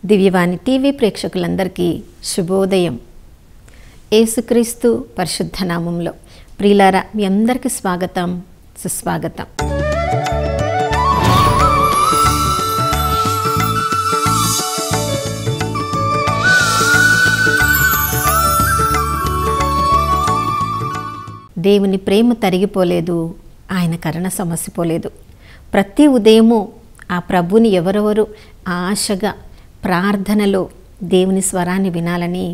దివ్యవాణి TV ప్రేక్షకులందరికీ శుభోదయం. యేసుక్రీస్తు పరిశుద్ధ నామంలో ప్రియులారా, మీ అందరికీ స్వాగతం, సుస్వాగతం. దేవుని ప్రేమ తరిగిపోలేదు, ఆయన కరుణ సమసిపోలేదు. ప్రతి ఉదయము ఆ ప్రభుని ఎవరెవరు ఆశగా ప్రార్థనలో దేవుని స్వరాన్ని వినాలని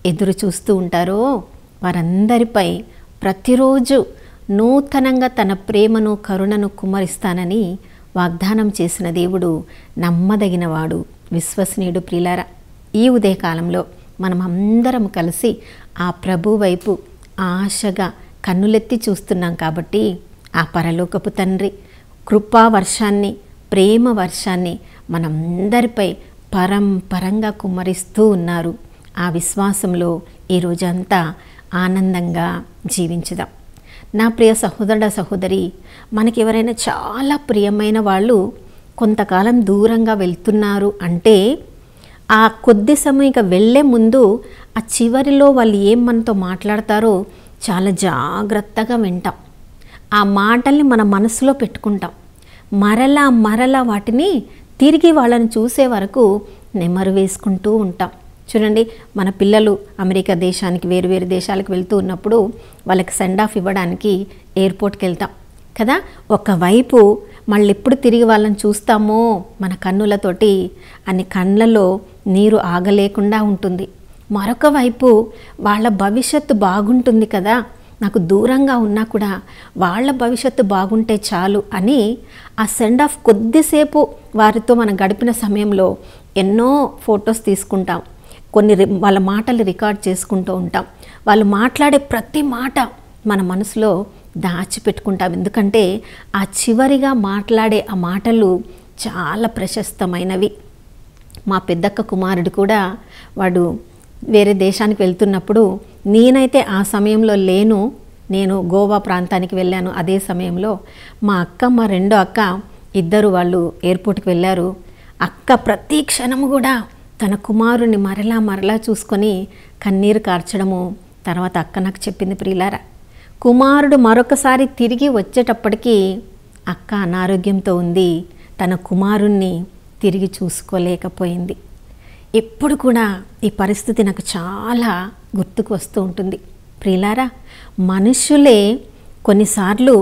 ఎదురు చూస్తూ ఉంటారో వారందరిపై ప్రతిరోజు నూతనంగా తన ప్రేమను కరుణను కుమ్మరిస్తానని వాగ్దానం చేసిన దేవుడు నమ్మదగినవాడు, విశ్వసనీయుడు. ప్రియులారా, ఈ ఉదయకాలంలో మనం అందరం కలిసి ఆ ప్రభు వైపు ఆశగా కన్నులెత్తి చూస్తున్నాం. కాబట్టి ఆ పరలోకపు తండ్రి కృపా వర్షాన్ని, ప్రేమ వర్షాన్ని మనందరిపై పరంపరంగా కుమ్మరిస్తూ ఉన్నారు. ఆ విశ్వాసంలో ఈ రోజంతా ఆనందంగా జీవించుదాం. నా ప్రియ సహోదరుడ సహోదరి, మనకి ఎవరైనా చాలా ప్రియమైన వాళ్ళు కొంతకాలం దూరంగా వెళ్తున్నారు అంటే ఆ కొద్ది సమయం ఇక వెళ్ళే ముందు ఆ చివరిలో వాళ్ళు ఏం మనతో మాట్లాడతారో చాలా జాగ్రత్తగా వింటాం. ఆ మాటల్ని మన మనసులో పెట్టుకుంటాం. మరలా వాటిని తిరిగి వాళ్ళని చూసే వరకు నెమరు వేసుకుంటూ ఉంటాం. చూడండి, మన పిల్లలు అమెరికా దేశానికి వేరు దేశాలకు వెళ్తూ ఉన్నప్పుడు వాళ్ళకి సెండ్ ఆఫ్ ఇవ్వడానికి ఎయిర్పోర్ట్కి వెళ్తాం కదా. ఒకవైపు మళ్ళీ ఎప్పుడు తిరిగి వాళ్ళని చూస్తామో మన కన్నులతోటి అన్ని కళ్ళలో నీరు ఆగలేకుండా ఉంటుంది. మరొక వైపు వాళ్ళ భవిష్యత్తు బాగుంటుంది కదా, నాకు దూరంగా ఉన్నా కూడా వాళ్ళ భవిష్యత్తు బాగుంటే చాలు అని ఆ సెండ్ ఆఫ్ కొద్దిసేపు వారితో మనం గడిపిన సమయంలో ఎన్నో ఫొటోస్ తీసుకుంటాం. కొన్ని వాళ్ళ మాటలు రికార్డ్ చేసుకుంటూ ఉంటాం. వాళ్ళు మాట్లాడే ప్రతి మాట మన మనసులో దాచిపెట్టుకుంటాం. ఎందుకంటే ఆ చివరిగా మాట్లాడే ఆ మాటలు చాలా ప్రశస్తమైనవి. మా పెద్దక్క కుమారుడు కూడా వాడు వేరే దేశానికి వెళ్తున్నప్పుడు, నేనైతే ఆ సమయంలో లేను, నేను గోవా ప్రాంతానికి వెళ్ళాను. అదే సమయంలో మా అక్క, మా రెండో అక్క ఇద్దరు వాళ్ళు ఎయిర్పోర్ట్కి వెళ్ళారు. అక్క ప్రతి క్షణము కూడా తన కుమారుని మరలా చూసుకొని కన్నీరు కార్చడము. తర్వాత అక్క నాకు చెప్పింది, ప్రియులారా, కుమారుడు మరొకసారి తిరిగి వచ్చేటప్పటికి అక్క అనారోగ్యంతో ఉంది, తన కుమారుణ్ణి తిరిగి చూసుకోలేకపోయింది. ఎప్పుడు కూడా ఈ పరిస్థితి నాకు చాలా గుర్తుకు వస్తూ ఉంటుంది. ప్రియులారా, మనుషులే కొన్నిసార్లు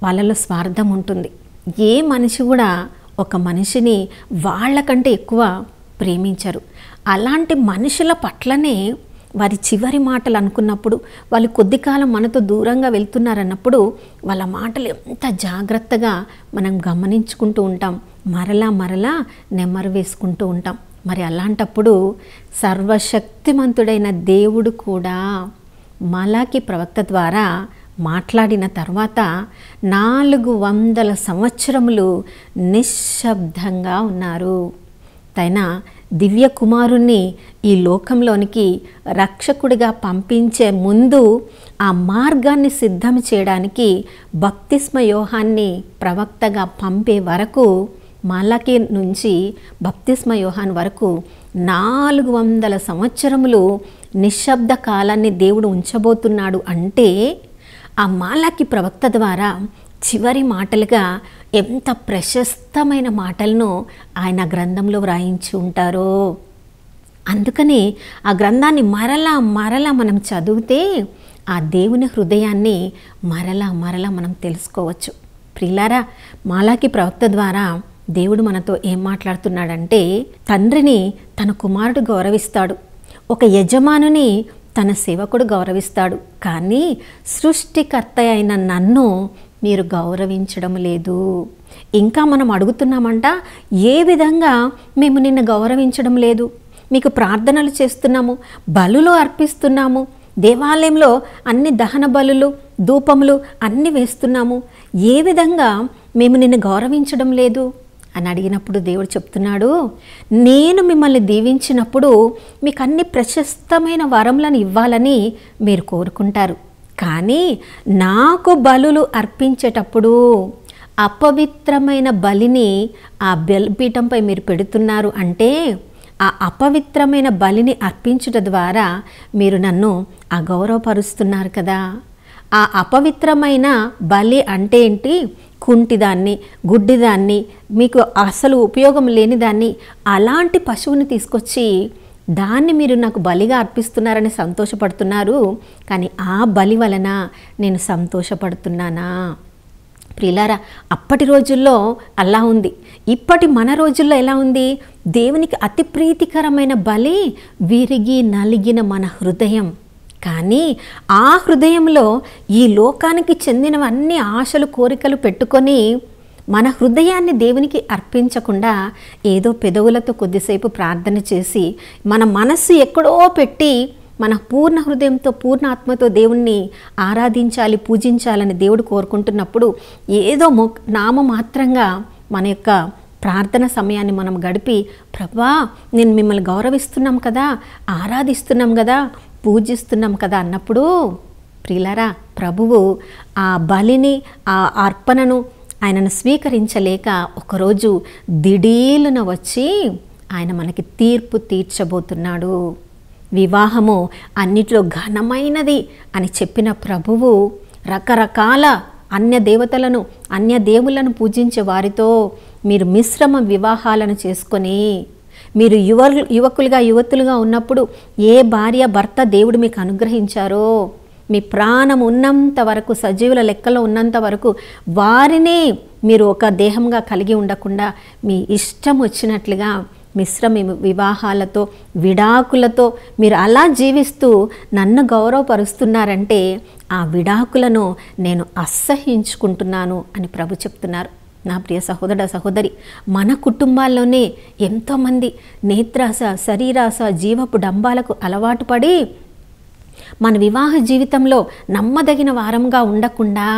వాళ్ళలో స్వార్థం ఉంటుంది. ఏ మనిషి కూడా ఒక మనిషిని వాళ్ళకంటే ఎక్కువ ప్రేమించరు. అలాంటి మనుషుల పట్లనే వారి చివరి మాటలు అనుకున్నప్పుడు, వాళ్ళు కొద్ది కాలం మనతో దూరంగా వెళ్తున్నారన్నప్పుడు వాళ్ళ మాటలు ఎంత జాగ్రత్తగా మనం గమనించుకుంటూ ఉంటాం. మరలా నెమ్మరు వేసుకుంటూ ఉంటాం. మరి అలాంటప్పుడు సర్వశక్తిమంతుడైన దేవుడు కూడా మలాకి ప్రవక్త ద్వారా మాట్లాడిన తర్వాత 400 సంవత్సరములు నిశ్శబ్దంగా ఉన్నారు. తన దివ్య కుమారుణ్ణి ఈ లోకంలోనికి రక్షకుడిగా పంపించే ముందు ఆ మార్గాన్ని సిద్ధం చేయడానికి బప్తిస్మ యోహాన్ని ప్రవక్తగా పంపే వరకు, మలాకి నుంచి బప్తిస్మ యోహాన్ వరకు 400 సంవత్సరములు నిశ్శబ్ద కాలాన్ని దేవుడు ఉంచబోతున్నాడు. అంటే ఆ మలాకి ప్రవక్త ద్వారా చివరి మాటలుగా ఎంత ప్రశస్తమైన మాటలను ఆయన గ్రంథంలో వ్రాయించి ఉంటారో. అందుకని ఆ గ్రంథాన్ని మరలా మనం చదివితే ఆ దేవుని హృదయాన్ని మరలా మనం తెలుసుకోవచ్చు. ప్రియులారా, మలాకి ప్రవక్త ద్వారా దేవుడు మనతో ఏం మాట్లాడుతున్నాడంటే, తండ్రిని తన కుమారుడు గౌరవిస్తాడు, ఒక యజమానుని తన సేవకుడు గౌరవిస్తాడు, కానీ సృష్టికర్త అయిన నన్ను మీరు గౌరవించడం లేదు. ఇంకా మనం అడుగుతున్నామంట, ఏ విధంగా మేము నిన్ను గౌరవించడం లేదు? మీకు ప్రార్థనలు చేస్తున్నాము, బలులు అర్పిస్తున్నాము, దేవాలయంలో అన్ని దహన బలులు, ధూపములు అన్నీ వేస్తున్నాము, ఏ విధంగా మేము నిన్ను గౌరవించడం లేదు అని అడిగినప్పుడు దేవుడు చెప్తున్నాడు, నేను మిమ్మల్ని దీవించినప్పుడు మీకు అన్ని ప్రశస్తమైన వరములను ఇవ్వాలని మీరు కోరుకుంటారు, కానీ నాకు బలులు అర్పించేటప్పుడు అపవిత్రమైన బలిని ఆ బలిపీఠంపై మీరు పెడుతున్నారు అంటే ఆ అపవిత్రమైన బలిని అర్పించుట ద్వారా మీరు నన్ను అగౌరవపరుస్తున్నారు కదా. ఆ అపవిత్రమైన బలి అంటే ఏంటి? కుంటిదాన్ని, గుడ్డిదాన్ని, మీకు అసలు ఉపయోగం లేని దాన్ని, అలాంటి పశువుని తీసుకొచ్చి దాన్ని మీరు నాకు బలిగా అర్పిస్తున్నారని సంతోషపడుతున్నారు. కానీ ఆ బలి వలన నేను సంతోషపడుతున్నానా? ప్రియులారా, అప్పటి రోజుల్లో అలా ఉంది. ఇప్పటి మన రోజుల్లో ఎలా ఉంది? దేవునికి అతి ప్రీతికరమైన బలి విరిగి నలిగిన మన హృదయం. కానీ ఆ హృదయంలో ఈ లోకానికి చెందినవన్నీ ఆశలు, కోరికలు పెట్టుకొని మన హృదయాన్ని దేవునికి అర్పించకుండా ఏదో పెదవులతో కొద్దిసేపు ప్రార్థన చేసి మన మనస్సు ఎక్కడో పెట్టి మన పూర్ణ హృదయంతో, పూర్ణ ఆత్మతో దేవుణ్ణి ఆరాధించాలి, పూజించాలని దేవుడు కోరుకుంటున్నప్పుడు ఏదో నామమాత్రంగా మన యొక్క ప్రార్థన సమయాన్ని మనం గడిపి, ప్రభా నేను మిమ్మల్ని గౌరవిస్తున్నాం కదా, ఆరాధిస్తున్నాం కదా, పూజిస్తున్నాం కదా అన్నప్పుడు ప్రియులారా, ప్రభువు ఆ బలిని, ఆ అర్పణను ఆయనను స్వీకరించలేక ఒకరోజు దిడీలున వచ్చి ఆయన మనకి తీర్పు తీర్చబోతున్నాడు. వివాహము అన్నిటిలో ఘనమైనది అని చెప్పిన ప్రభువు రకరకాల అన్య దేవతలను, అన్య దేవులను పూజించే వారితో మీరు మిశ్రమ వివాహాలను చేసుకొని, మీరు యువకులుగా యువతులుగా ఉన్నప్పుడు ఏ భార్య భర్త దేవుడు మీకు అనుగ్రహించారో, మీ ప్రాణం ఉన్నంత వరకు, సజీవుల లెక్కలో ఉన్నంత వరకు వారిని మీరు ఒక దేహంగా కలిగి ఉండకుండా మీ ఇష్టం వచ్చినట్లుగా మిశ్రమ వివాహాలతో, విడాకులతో మీరు అలా జీవిస్తూ నన్ను గౌరవపరుస్తున్నారంటే ఆ విడాకులను నేను అసహ్యించుకుంటున్నాను అని ప్రభు చెప్తున్నారు. నా ప్రియ సహోదర సహోదరి, మన కుటుంబాల్లోనే ఎంతోమంది నేత్రాస, శరీరాస, జీవపు డంబాలకు అలవాటు పడి మన వివాహ జీవితంలో నమ్మదగిన వారంగా ఉండకుండా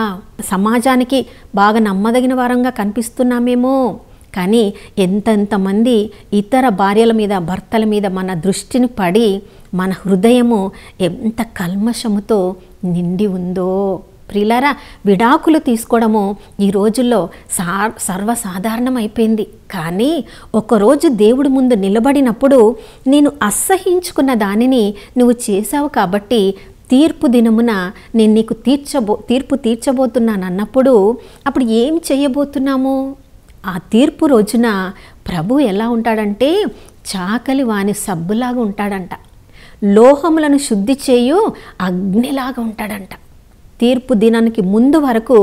సమాజానికి బాగా నమ్మదగిన వారంగా కనిపిస్తున్నామేమో, కానీ ఎంతెంతమంది ఇతర భార్యల మీద, భర్తల మీద మన దృష్టిని పడి మన హృదయము ఎంత కల్మషముతో నిండి ఉందో. ప్రియులారా, విడాకులు తీసుకోవడము ఈ రోజుల్లో సర్వసాధారణం అయిపోయింది. కానీ ఒకరోజు దేవుడి ముందు నిలబడినప్పుడు నేను అసహ్యించుకున్న దానిని నువ్వు చేశావు కాబట్టి తీర్పు దినమున నేను నీకు తీర్పు తీర్చబోతున్నాను అన్నప్పుడు అప్పుడు ఏం చేయబోతున్నాము? ఆ తీర్పు రోజున ప్రభు ఎలా ఉంటాడంటే చాకలి వాని సబ్బులాగా ఉంటాడంట, లోహములను శుద్ధి చేయు అగ్నిలాగా ఉంటాడంట. తీర్పు దినానికి ముందు వరకు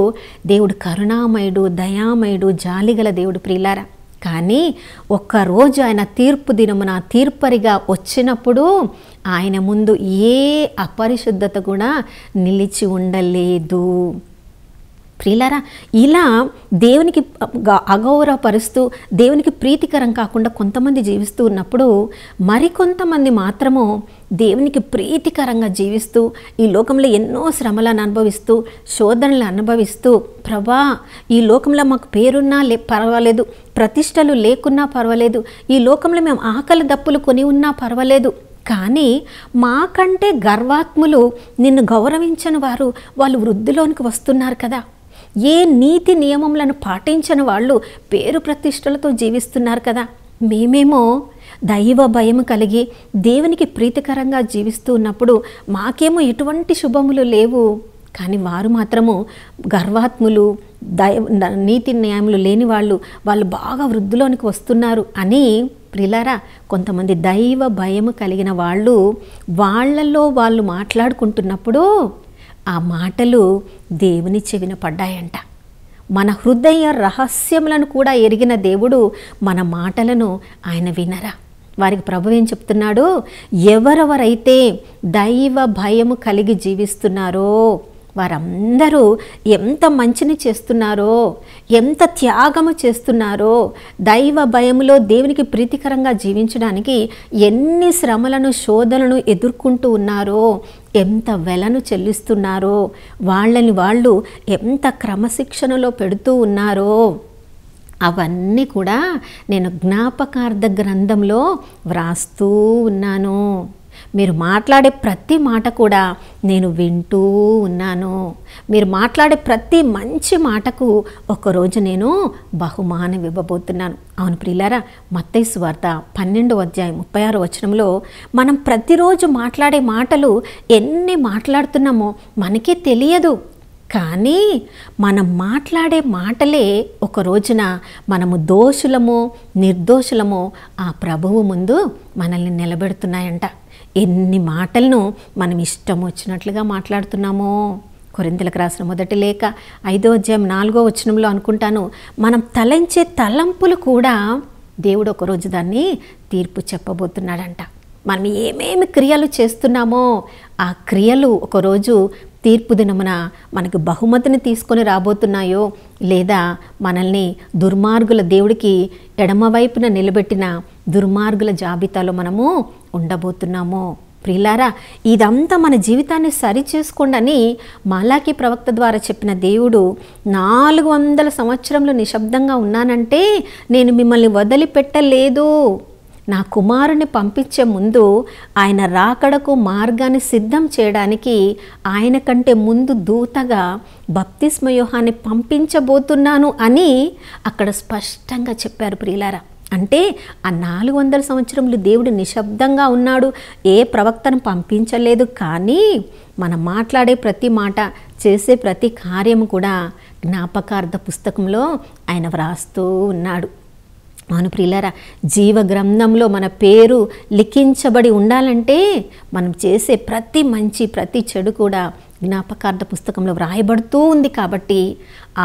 దేవుడు కరుణామయుడు, దయామయుడు, జాలిగల దేవుడు ప్రియులారా. కానీ ఒక్కరోజు ఆయన తీర్పు దినమున తీర్పరిగా వచ్చినప్పుడు ఆయన ముందు ఏ అపరిశుద్ధత కూడా నిలిచి ఉండలేదు. ప్రియులారా, ఇలా దేవునికి అగౌరవపరుస్తూ దేవునికి ప్రీతికరం కాకుండా కొంతమంది జీవిస్తూ ఉన్నప్పుడు మరికొంతమంది మాత్రము దేవునికి ప్రీతికరంగా జీవిస్తూ ఈ లోకంలో ఎన్నో శ్రమలను అనుభవిస్తూ, శోధనలు అనుభవిస్తూ, ప్రభా ఈ లోకంలో మాకు పేరున్నా పర్వాలేదు, ప్రతిష్టలు లేకున్నా పర్వాలేదు, ఈ లోకంలో మేము ఆకలి దప్పులు కొని ఉన్నా పర్వాలేదు, కానీ మాకంటే గర్వాత్ములు, నిన్ను గౌరవించని వారు వాళ్ళు వృద్ధిలోనికి వస్తున్నారు కదా, ఏ నీతి నియమములను పాటించని వాళ్ళు పేరు ప్రతిష్టలతో జీవిస్తున్నారు కదా, మేమేమో దైవ భయం కలిగి దేవునికి ప్రీతికరంగా జీవిస్తూ ఉన్నప్పుడు మాకేమో ఎటువంటి శుభములు లేవు, కానీ వారు మాత్రము గర్వాత్ములు, నీతి న్యాయములు లేని వాళ్ళు బాగా వృద్ధిలోనికి వస్తున్నారు అని ప్రియులారా కొంతమంది దైవ భయము కలిగిన వాళ్ళల్లో వాళ్ళు మాట్లాడుకుంటున్నప్పుడు ఆ మాటలు దేవుని చెవిన పడ్డాయంట. మన హృదయ రహస్యములను కూడా ఎరిగిన దేవుడు మన మాటలను ఆయన వినరా? వారికి ప్రభు ఏం చెప్తున్నాడు? ఎవరెవరైతే దైవ భయము కలిగి జీవిస్తున్నారో వారందరూ ఎంత మంచిని చేస్తున్నారో, ఎంత త్యాగము చేస్తున్నారో, దైవ భయములో దేవునికి ప్రీతికరంగా జీవించడానికి ఎన్ని శ్రమలను, శోధనలను ఎదుర్కొంటూ ఉన్నారో, ఎంత వెలను చెల్లిస్తున్నారో, వాళ్ళని వాళ్ళు ఎంత క్రమశిక్షణలో పెడుతూ ఉన్నారో అవన్నీ కూడా నేను జ్ఞాపకార్థ గ్రంథంలో వ్రాస్తూ ఉన్నాను. మీరు మాట్లాడే ప్రతి మాట కూడా నేను వింటూ ఉన్నాను. మీరు మాట్లాడే ప్రతి మంచి మాటకు ఒకరోజు నేను బహుమానం ఇవ్వబోతున్నాను. అవును ప్రియులారా, మత్తయి సువార్త 12:36 మనం ప్రతిరోజు మాట్లాడే మాటలు ఎన్ని మాట్లాడుతున్నామో మనకే తెలియదు. కానీ మనం మాట్లాడే మాటలే ఒక రోజున మనము దోషులమో నిర్దోషులమో ఆ ప్రభువు ముందు మనల్ని నిలబెడుతున్నాయంట. ఎన్ని మాటలను మనం ఇష్టం వచ్చినట్లుగా మాట్లాడుతున్నామో. కొరింథీయులకు రాసిన మొదటి లేఖ 5:4 అనుకుంటాను, మనం తలంచే తలంపులు కూడా దేవుడు ఒకరోజు దాన్ని తీర్పు చెప్పబోతున్నాడంట. మనం ఏమేమి క్రియలు చేస్తున్నామో ఆ క్రియలు ఒకరోజు తీర్పు దినమున మనకు బహుమతిని తీసుకొని రాబోతున్నాయో, లేదా మనల్ని దుర్మార్గుల దేవుడికి ఎడమవైపున నిలబెట్టిన దుర్మార్గుల జాబితాలో మనము ఉండబోతున్నామో. ప్రియులారా, ఇదంతా మన జీవితాన్ని సరిచేసుకోండి మలాకి ప్రవక్త ద్వారా చెప్పిన దేవుడు 400 సంవత్సరంలో నిశ్శబ్దంగా ఉన్నానంటే నేను మిమ్మల్ని వదిలిపెట్టలేదు. నా కుమారుని పంపించే ముందు ఆయన రాకడకు మార్గాన్ని సిద్ధం చేయడానికి ఆయన కంటే ముందు దూతగా బప్తిస్మ యోహాన్ని పంపించబోతున్నాను అని అక్కడ స్పష్టంగా చెప్పారు ప్రియులారా. అంటే ఆ 400 సంవత్సరములు దేవుడు నిశ్శబ్దంగా ఉన్నాడు, ఏ ప్రవక్తను పంపించలేదు. కానీ మనం మాట్లాడే ప్రతి మాట, చేసే ప్రతి కార్యము కూడా జ్ఞాపకార్థ పుస్తకంలో ఆయన వ్రాస్తూ ఉన్నాడు. అవును ప్రియులారా, జీవ గ్రంథంలో మన పేరు లిఖించబడి ఉండాలంటే మనం చేసే ప్రతి మంచి ప్రతి చెడు కూడా జ్ఞాపకార్థ పుస్తకంలో వ్రాయబడుతూ ఉంది. కాబట్టి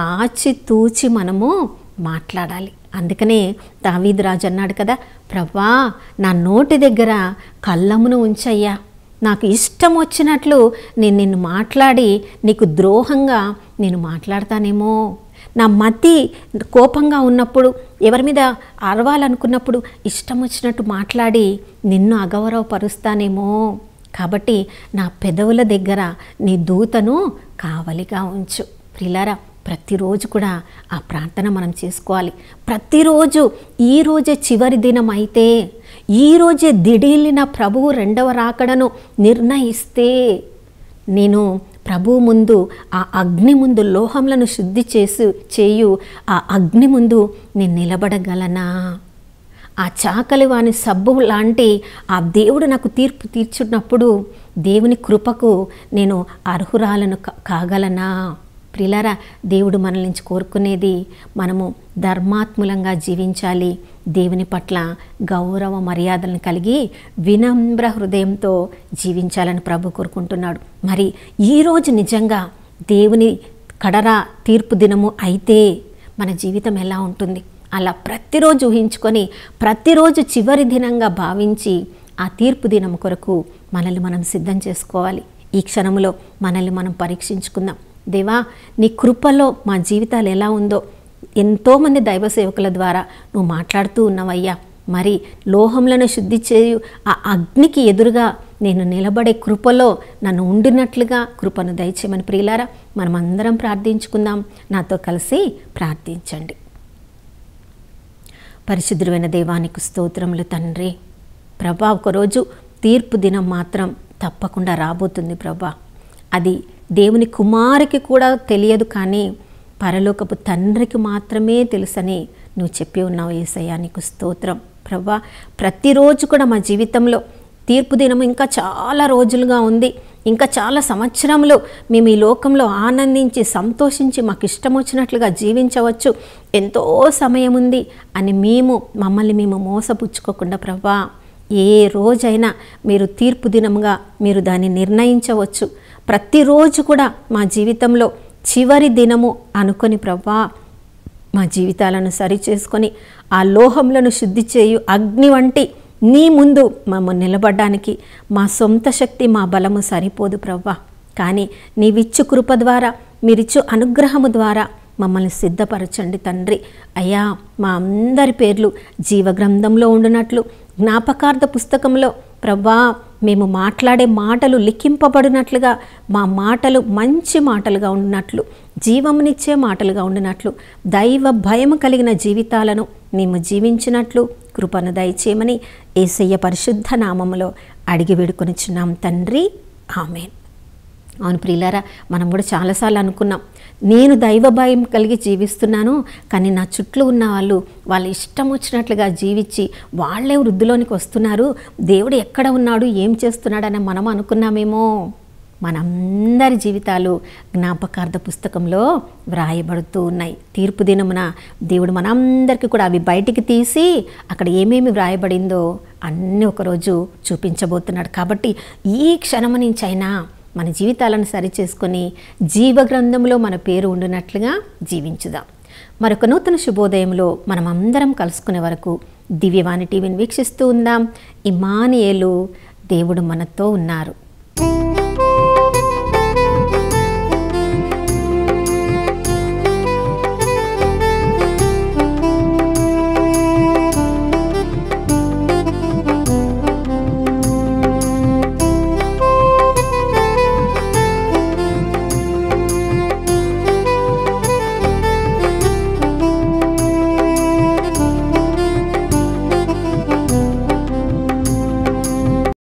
ఆచితూచి మనము మాట్లాడాలి. అందుకనే దావీదు రాజు అన్నాడు కదా, ప్రభువా నా నోటి దగ్గర కళ్ళమును ఉంచయ్యా, నాకు ఇష్టం వచ్చినట్లు నేను నిన్ను మాట్లాడి నీకు ద్రోహంగా నేను మాట్లాడతానేమో, నా మతి కోపంగా ఉన్నప్పుడు ఎవరి మీద అరవాలనుకున్నప్పుడు ఇష్టం వచ్చినట్టు మాట్లాడి నిన్ను అగౌరవపరుస్తానేమో. కాబట్టి నా పెదవుల దగ్గర నీ దూతను కావలిగా ఉంచు. ప్రియులారా, ప్రతిరోజు కూడా ఆ ప్రార్థన మనం చేసుకోవాలి. ప్రతిరోజు ఈరోజే చివరి దినం అయితే, ఈరోజే దిడీలిన ప్రభువు రెండవ రాకడను నిర్ణయిస్తే నేను ప్రభువు ముందు, ఆ అగ్ని ముందు, లోహంలను శుద్ధి చేయు ఆ అగ్ని ముందు నేను నిలబడగలనా? ఆ చాకలి వాని సబ్బు లాంటి ఆ దేవుడు నాకు తీర్పు తీర్చున్నప్పుడు దేవుని కృపకు నేను అర్హురాలను కాగలనా? ప్రియులారా, దేవుడు మనల నుంచి కోరుకునేది మనము ధర్మాత్ములంగా జీవించాలి, దేవుని పట్ల గౌరవ మర్యాదలను కలిగి వినమ్ర హృదయంతో జీవించాలని ప్రభు కోరుకుంటున్నాడు. మరి ఈరోజు నిజంగా దేవుని కడరా తీర్పు దినము అయితే మన జీవితం ఎలా ఉంటుంది? అలా ప్రతిరోజు ఊహించుకొని ప్రతిరోజు చివరి దినంగా భావించి ఆ తీర్పు దినం కొరకు మనల్ని మనం సిద్ధం చేసుకోవాలి. ఈ క్షణంలో మనల్ని మనం పరీక్షించుకుందాం. దేవా, నీ కృపలో మా జీవితాలు ఎలా ఉందో ఎంతోమంది దైవ సేవకుల ద్వారా నువ్వు మాట్లాడుతూ ఉన్నావయ్యా. మరి లోహంలను శుద్ధి చేయు ఆ అగ్నికి ఎదురుగా నేను నిలబడే కృపలో నన్ను ఉండినట్లుగా కృపను దయచేయమని ప్రియులారా మనమందరం ప్రార్థించుకుందాం. నాతో కలిసి ప్రార్థించండి. పరిశుద్ధుడైన దేవానికి స్తోత్రములు తండ్రి. ప్రభా, ఒకరోజు తీర్పు దినం మాత్రం తప్పకుండా రాబోతుంది ప్రభా. అది దేవుని కుమారుకి కూడా తెలియదు, కానీ పరలోకపు తండ్రికి మాత్రమే తెలుసని నువ్వు చెప్పి ఉన్నావు యేసయ్యా, నీకు స్తోత్రం ప్రభా. ప్రతిరోజు కూడా మా జీవితంలో తీర్పు దినం ఇంకా చాలా రోజులుగా ఉంది, ఇంకా చాలా సంవత్సరంలో మేము ఈ లోకంలో ఆనందించి సంతోషించి మాకు ఇష్టం వచ్చినట్లుగా జీవించవచ్చు, ఎంతో సమయం ఉంది అని మమ్మల్ని మేము మోసపుచ్చుకోకుండా ప్రభా, ఏ రోజైనా మీరు తీర్పు దినముగా మీరు దాన్ని నిర్ణయించవచ్చు. ప్రతిరోజు కూడా మా జీవితంలో చివరి దినము అనుకొని ప్రభా మా జీవితాలను సరిచేసుకొని ఆ లోహంలను శుద్ధి చేయు అగ్ని వంటి నీ ముందు మమ్మల్ని నిలబడడానికి మా సొంత శక్తి, మా బలము సరిపోదు ప్రభా. కానీ నీవిచ్చు కృప ద్వారా, మీరిచ్చు అనుగ్రహము ద్వారా మమ్మల్ని సిద్ధపరచండి తండ్రి. అయ్యా, మా అందరి పేర్లు జీవగ్రంథంలో ఉండునట్లు, జ్ఞాపకార్థ పుస్తకంలో ప్రభా మేము మాట్లాడే మాటలు లిఖింపబడినట్లుగా, మా మాటలు మంచి మాటలుగా ఉండినట్లు, జీవమునిచ్చే మాటలుగా ఉండినట్లు, దైవ భయము కలిగిన జీవితాలను మేము జీవించినట్లు కృపను దయచేయమని యేసయ్య పరిశుద్ధ నామములో అడిగి వేడుకొనిచున్నాం తండ్రి, ఆమేన్. అవును ప్రియులారా, మనం కూడా చాలాసార్లు అనుకున్నాం, నేను దైవ భయం కలిగి జీవిస్తున్నాను, కానీ నా చుట్టూ ఉన్న వాళ్ళు ఇష్టం వచ్చినట్లుగా జీవించి వాళ్ళే వృద్ధిలోనికి వస్తున్నారు, దేవుడు ఎక్కడ ఉన్నాడు, ఏం చేస్తున్నాడని మనం అనుకున్నామేమో. మనందరి జీవితాలు జ్ఞాపకార్థ పుస్తకంలో వ్రాయబడుతూ ఉన్నాయి. తీర్పు దినమున దేవుడు మనందరికీ కూడా అవి బయటికి తీసి అక్కడ ఏమేమి వ్రాయబడిందో అన్నీ ఒకరోజు చూపించబోతున్నాడు. కాబట్టి ఈ క్షణము నుంచైనా మన జీవితాలను సరిచేసుకొని జీవగ్రంథంలో మన పేరు ఉండినట్లుగా జీవించుదాం. మరొక నూతన శుభోదయంలో మనం అందరం కలుసుకునే వరకు దివ్యవాణి టీవీని వీక్షిస్తూ ఉందాం. ఇమ్మానుయేలు, దేవుడు మనతో ఉన్నారు.